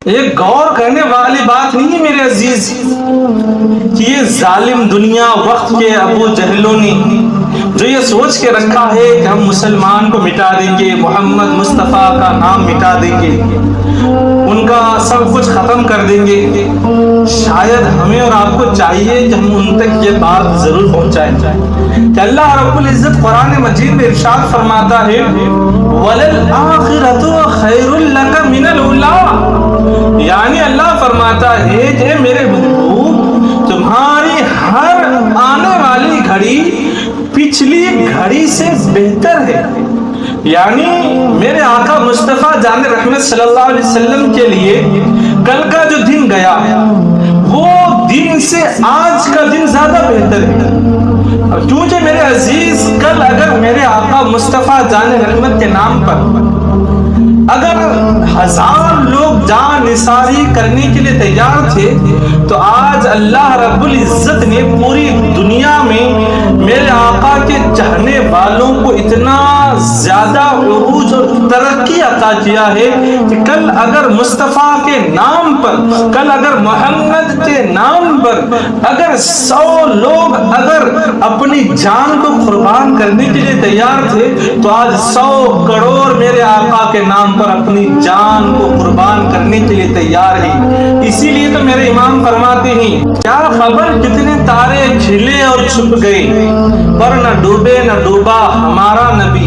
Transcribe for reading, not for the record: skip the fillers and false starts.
ایک غور کرنے والی بات نہیں ہے میرے عزیز کہ یہ ظالم دنیا وقت کے ابو جہلوں نے جو یہ سوچ کے رکھا ہے کہ ہم مسلمان کو مٹا دیں گے، محمد مصطفیٰ کا نام مٹا دیں گے، ان کا سب کچھ ختم کر دیں گے، شاید ہمیں اور آپ کو چاہیے کہ ہم ان تک یہ بات ضرور پہنچائیں کہ اللہ رب العزت قرآن مجید میں ارشاد فرماتا ہے وَلَلْآخِرَةُ خَيْرٌ لَكَ مِنَ الْأُولَىٰ، یعنی اللہ فرماتا ہے کہ میرے محبوب تمہاری ہر آنے والی گھڑی پچھلی گھڑی سے بہتر ہے۔ یعنی میرے آقا مصطفیٰ جان رحمت صلی اللہ علیہ وسلم کے لیے کل کا جو دن گیا وہ دن سے آج کا دن زیادہ بہتر ہے، کیونکہ میرے عزیز کل اگر میرے آقا مصطفیٰ جان رحمت کے نام پر اگر 1000 لوگ جان نثاری کرنے کے لیے تیار تھے تو آج اللہ رب العزت نے پوری دنیا میں میرے آقا کے چاہنے والوں کو اتنا زیادہ عروج اور ترقی عطا کیا ہے کہ کل اگر مصطفیٰ کے نام پر، کل اگر محمد کے نام پر اگر 100 لوگ اگر اپنی جان کو قربان کرنے کے لیے تیار تھے تو آج 100 کروڑ میرے آقا کے نام پر اپنی جان کو قربان کرنے کے لیے تیار ہیں۔ اسی لیے تو میرے امام فرماتے ہیں کیا خبر کتنے تارے کھلے اور چھپ گئے، پر نہ ڈوبے نہ ڈوبا ہمارا نبی